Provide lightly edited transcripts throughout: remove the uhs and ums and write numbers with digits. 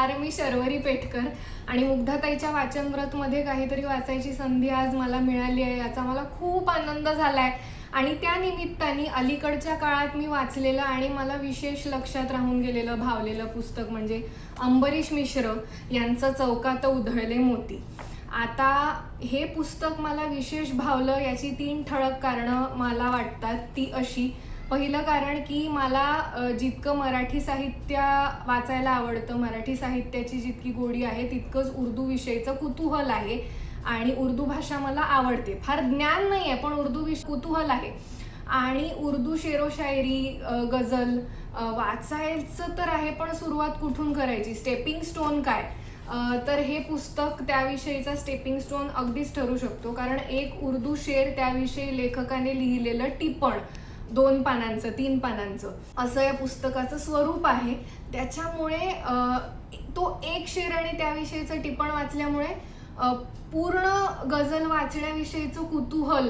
नमस्कार, मी शर्वरी पेठकर आणि मुग्धाताईच्या वाचनव्रतमध्ये काहीतरी वाचायची संधी आज मला मिळाली आहे, याचा मला खूप आनंद झाला आहे. आणि त्या निमित्ताने अलीकडच्या काळात मी वाचलेलं आणि मला विशेष लक्षात राहून गेलेलं भावलेलं पुस्तक म्हणजे अंबरीश मिश्र यांचं चौकात उधळले मोती. आता हे पुस्तक मला विशेष भावलं याची 3 ठळक कारणं मला वाटतात. ती अशी, पहिलं कारण की मला जितकं मराठी साहित्य वाचायला आवडतं, मराठी साहित्याची जितकी गोडी आहे तितकंच उर्दू विषयीचं कुतूहल आहे आणि उर्दू भाषा मला आवडते. फार ज्ञान नाही आहे पण उर्दू विषय कुतूहल आहे. आणि उर्दू शेरोशायरी, गझल वाचायचं तर आहे पण सुरुवात कुठून करायची, स्टेपिंग स्टोन काय, तर हे पुस्तक त्याविषयीचा स्टेपिंग स्टोन अगदीच ठरू शकतो. कारण एक उर्दू शेर त्याविषयी लेखकाने लिहिलेलं टिपण 2 पानांचं 3 पानांचं असं या पुस्तकाचं स्वरूप आहे. त्याच्यामुळे तो एक शेर आणि त्याविषयीचं टिपण वाचल्यामुळे पूर्ण गझल वाचण्याविषयीचं कुतूहल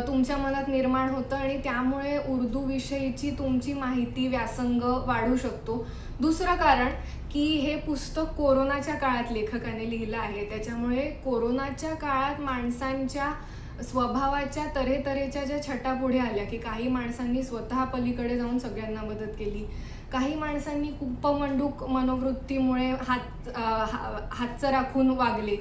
तुमच्या मनात निर्माण होतं आणि त्यामुळे उर्दू विषयीची तुमची माहिती, व्यासंग वाढू शकतो. दुसरं कारण की हे पुस्तक कोरोनाच्या काळात लेखकाने लिहिलं आहे. त्याच्यामुळे कोरोनाच्या काळात माणसांच्या स्वभावाच्या तऱ्हेतऱ्हेच्या ज्या छटा पुढे आल्या की काही माणसांनी स्वतः पलीकडे जाऊन सगळ्यांना मदत केली, काही माणसांनी कुप्पमंडूक मनोवृत्तीमुळे हातचं राखून वागले.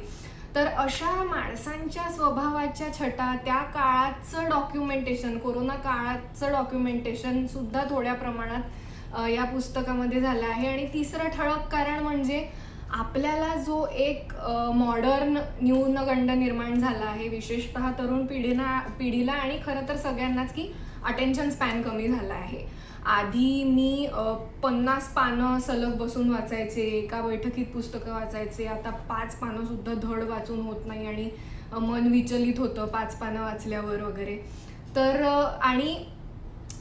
तर अशा माणसांच्या स्वभावाच्या छटा, त्या काळाचं डॉक्युमेंटेशन, कोरोना काळाचं डॉक्युमेंटेशन सुद्धा थोड्या प्रमाणात या पुस्तकामध्ये झालं आहे. आणि तिसरं ठळक कारण म्हणजे आपल्याला जो एक मॉडर्न न्यूनगंड निर्माण झाला आहे, विशेषतः तरुण पिढीला आणि खरं तर सगळ्यांनाच, की अटेन्शन स्पॅन कमी झाला आहे. आधी मी 50 पानं सलग बसून वाचायचे, एका बैठकीत पुस्तकं वाचायचे. आता 5 पानं सुद्धा धड वाचून होत नाही आणि मन विचलित होतं 5 पानं वाचल्यावर वगैरे. तर आणि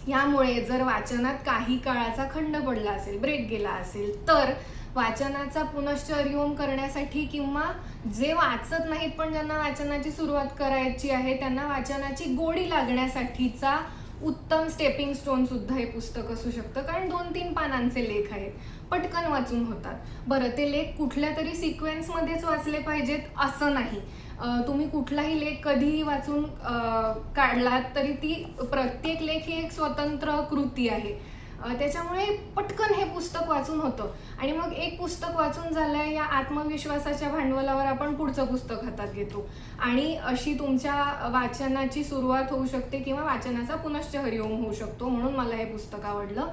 यामुळे जर वाचनात काही काळाचा खंड पडला असेल, ब्रेक गेला असेल, तर वाचनाचा पुनश्चर्योम करण्यासाठी किंवा जे वाचत नाहीत पण ज्यांना वाचनाची सुरुवात करायची आहे त्यांना वाचनाची गोडी लागण्यासाठीचा उत्तम स्टेपिंग स्टोन सुद्धा हे पुस्तक असू शकतं. कारण 2-3 पानांचे लेख आहेत, पटकन वाचून होतात. बरं, ते लेख कुठल्या तरी सिक्वेन्समध्येच वाचले पाहिजेत असं नाही. तुम्ही कुठलाही लेख कधीही वाचून काढलात तरी ती प्रत्येक लेख ही एक स्वतंत्र कृती आहे. त्याच्यामुळे पटकन हे पुस्तक वाचून होतं आणि मग एक पुस्तक वाचून झालंय या आत्मविश्वासाच्या भांडवलावर आपण पुढचं पुस्तक हातात घेतो आणि अशी तुमच्या वाचनाची सुरुवात होऊ शकते किंवा वाचनाचा पुनश्चर्योम होऊ शकतो. म्हणून मला हे पुस्तक आवडलं.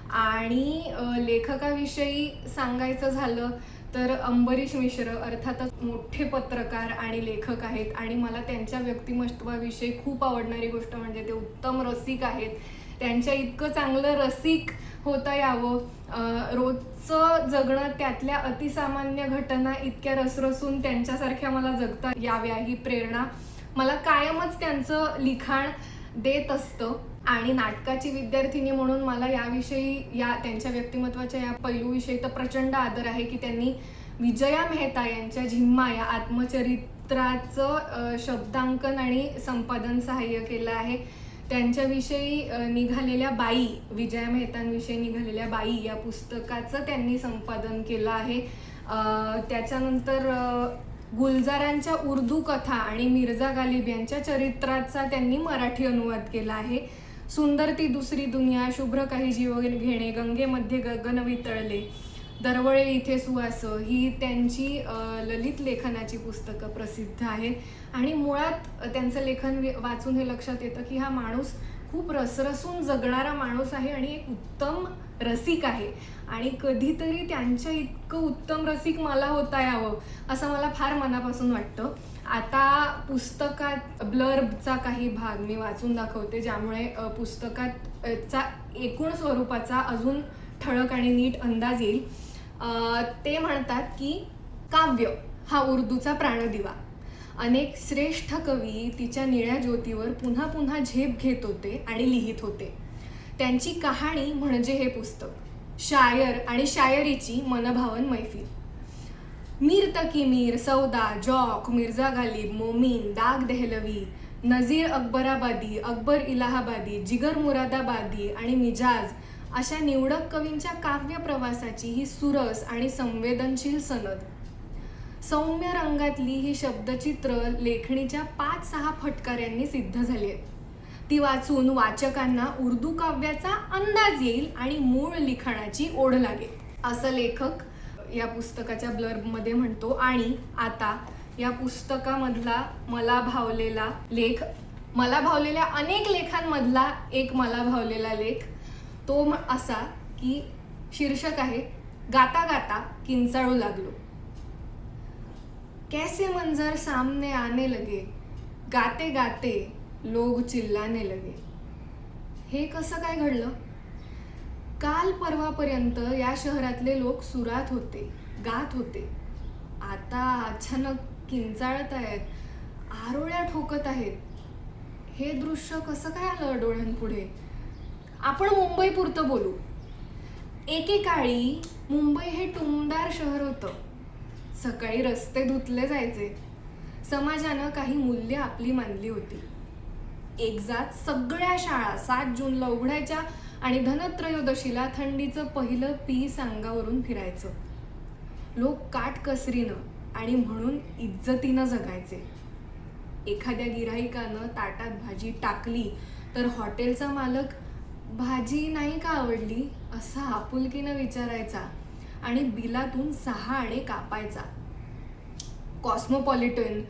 आणि लेखकाविषयी सांगायचं झालं तर अंबरीश मिश्र अर्थातच मोठे पत्रकार आणि लेखक आहेत आणि मला त्यांच्या व्यक्तिमत्वाविषयी खूप आवडणारी गोष्ट म्हणजे ते उत्तम रसिक आहेत. त्यांच्या इतकं चांगलं रसिक होता यावं, रोजचं जगणं त्यातल्या अतिसामान्य घटना इतक्या रसरसून त्यांच्यासारख्या मला जगता याव्या ही प्रेरणा मला कायमच त्यांचं लिखाण देत असतं. आणि नाटकाची विद्यार्थिनी म्हणून मला याविषयी, या त्यांच्या व्यक्तिमत्वाच्या या पैलूविषयी तर प्रचंड आदर आहे की त्यांनी विजया मेहता यांच्या झिम्मा या आत्मचरित्राचं शब्दांकन आणि संपादन सहाय्य केलं आहे. त्यांच्याविषयी निघालेल्या बाई, विजया मेहतांविषयी निघालेल्या बाई या पुस्तकाचं त्यांनी संपादन केलं आहे. त्याच्यानंतर गुलजारांच्या उर्दू कथा आणि मिर्झा गालिब यांच्या चरित्राचा त्यांनी मराठी अनुवाद केला आहे. सुंदर ती दुसरी दुनिया, शुभ्र काही जीव घेणे, गंगेमध्ये गगन वितळले, दरवळे इथे सुवास ही त्यांची ललित लेखनाची पुस्तकं प्रसिद्ध आहेत. आणि मुळात त्यांचं लेखन वाचून हे लक्षात येतं की हा माणूस खूप रसरसून जगणारा माणूस आहे आणि एक उत्तम रसिक आहे. आणि कधीतरी त्यांच्या इतकं उत्तम रसिक मला होता यावं असं मला फार मनापासून वाटतं. आता पुस्तकात ब्लर्बचा काही भाग मी वाचून दाखवते ज्यामुळे पुस्तकाचा एकूण स्वरूपाचा अजून ठळक आणि नीट अंदाज येईल. ते म्हणतात की काव्य हा उर्दूचा प्राणदिवा. अनेक श्रेष्ठ कवी तिच्या निळ्या ज्योतीवर पुन्हा पुन्हा झेप घेत होते आणि लिहित होते. त्यांची कहाणी म्हणजे हे पुस्तक, शायर आणि शायरीची मनभावन मैफिल. मीर तकी मीर, सौदा, जॉक, मिर्झा गालिब, मोमीन, दाग देहलवी, नजीर अकबराबादी, अकबर इलाहाबादी, जिगर मुरादाबादी आणि मिजाज अशा निवडक कवींच्या काव्य प्रवासाची ही सुरस आणि संवेदनशील सनद, सौम्य रंगातली ही शब्दचित्र लेखणीच्या 5-6 फटकाऱ्यांनी सिद्ध झाली आहेत. ती वाचून वाचकांना उर्दू काव्याचा अंदाज येईल आणि मूळ लिखाणाची ओढ लागेल, असं लेखक या पुस्तकाच्या ब्लर्बमध्ये म्हणतो. आणि आता या पुस्तकामधला मला भावलेल्या अनेक लेखांमधला एक मला भावलेला लेख तो असा की शीर्षक आहे गाता गाता किंचाळू लागलो. कैसे मंजर सामने आने लगे, गाते गाते लोग चिल्लाने लगे. हे कसं काय घडलं? काल परवापर्यंत या शहरातले लोक सुरात होते, गात होते. आता अचानक किंचाळत आहेत, आरोळ्या ठोकत आहेत. हे दृश्य कसं काय आलं डोळ्यांपुढे? आपण मुंबई पुरतं बोलू. एकेकाळी मुंबई हे टुमदार शहर होतं. सकाळी रस्ते धुतले जायचे. समाजानं काही मूल्य आपली मानली होती. एकजात सगळ्या शाळा 7 जूनला उघडायच्या आणि धनत्रयोदशीला थंडीचं पहिलं पीस अंगावरून फिरायचं. लोक काटकसरीनं आणि म्हणून इज्जतीनं जगायचे. एखाद्या गिऱ्हाईकानं ताटात भाजी टाकली तर हॉटेलचा मालक भाजी नाही का आवडली असं आपुलकीनं विचारायचा आणि बिलातून 6 आणे कापायचा. कॉस्मोपॉलिटन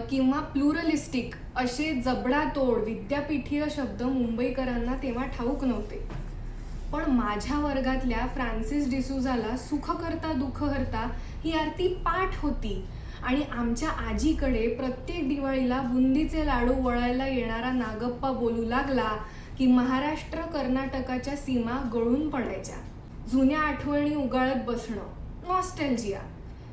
किंवा प्लुरलिस्टिक असे जबडातोड विद्यापीठीय शब्द मुंबईकरांना तेव्हा ठाऊक नव्हते. पण माझ्या वर्गातल्या फ्रान्सिस डिसूझाला सुख करता दुःख हरता ही आरती पाठ होती आणि आमच्या आजीकडे प्रत्येक दिवाळीला बुंदीचे लाडू वळायला येणारा नागप्पा बोलू लागला की महाराष्ट्र कर्नाटकाच्या सीमा गळून पडायच्या. जुन्या आठवणी उगाळत बसणं, नॉस्टॅल्जिया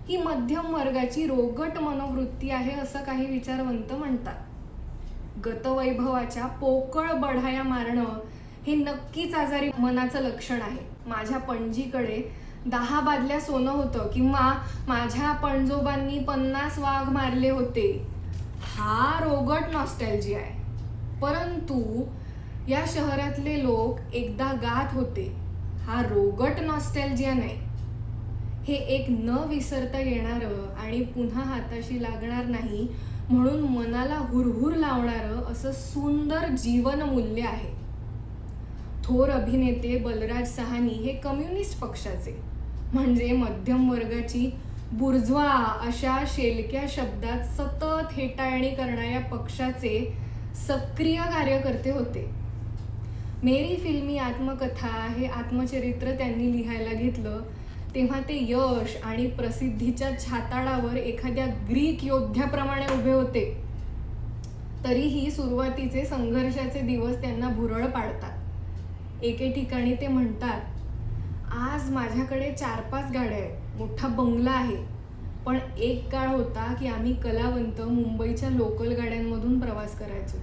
ही मध्यम वर्गाची रोगट मनोवृत्ती आहे असं काही विचारवंत म्हणतात. गतवैभवाच्या पोकळ बढाया मारणं हे नक्कीच आजारी मनाचं लक्षण आहे. माझ्या पणजीकडे 10 बादल्या सोनं होतं किंवा माझ्या पणजोबांनी 50 वाघ मारले होते. हा रोगट नॉस्टॅल्जिया आहे. परंतु या शहरातले लोक एकदा गात होते हा रोगट नॉस्टॅल्जिया नाही. हे एक न विसरता येणारं आणि पुन्हा हाताशी लागणार नाही म्हणून मनाला हुरहुर लावणारं असं सुंदर जीवनमूल्य आहे. थोर अभिनेते बलराज सहानी हे कम्युनिस्ट पक्षाचे म्हणजे मध्यम वर्गाची बुर्ज्वा अशा शेलक्या शब्दात सतत हेटाळणी करणाऱ्या पक्षाचे सक्रिय कार्यकर्ते होते. मेरी फिल्मी आत्मकथा हे आत्मचरित्र त्यांनी लिहायला घेतलं तेव्हा ते यश आणि प्रसिद्धीच्या छाताडावर एखाद्या ग्रीक योद्ध्याप्रमाणे उभे होते. तरीही सुरुवातीचे संघर्षाचे दिवस त्यांना भुरळ पाडतात. एके ठिकाणी ते म्हणतात, आज माझ्याकडे 4-5 गाड्या आहेत, मोठा बंगला आहे. पण एक काळ होता की आम्ही कलावंत मुंबईच्या लोकल गाड्यांमधून प्रवास करायचो.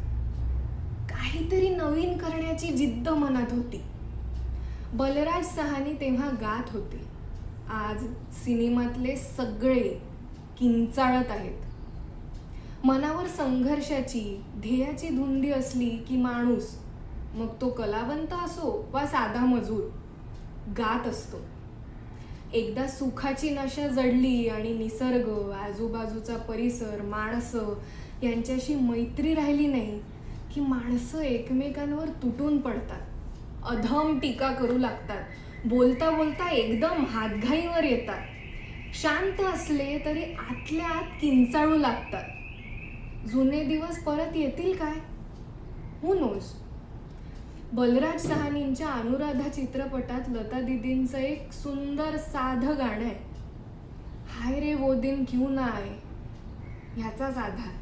काहीतरी नवीन करण्याची जिद्द मनात होती. बलराज सहानी तेव्हा गात होते. आज सिनेमातले सगळे किंचाळत आहेत. मनावर संघर्षाची, ध्येयाची धुंदी असली की माणूस, मग तो कलावंत असो वा साधा मजूर, गात असतो. एकदा सुखाची नशा जडली आणि निसर्ग, आजूबाजूचा परिसर, माणसं यांच्याशी मैत्री राहिली नाही की माणसं एकमेकांवर तुटून पडतात, अधम टीका करू लागतात, बोलता बोलता एकदम हातघाईवर येतात. शांत असले तरी आतल्या आत किंचाळू लागतात. जुने दिवस परत येतील काय? Who knows. बलराज सहानींच्या अनुराधा चित्रपटात लता दीदींचं एक सुंदर साधं गाणं आहे. हाय रे वो दिन क्यों ना आए, ह्याचाच आधार.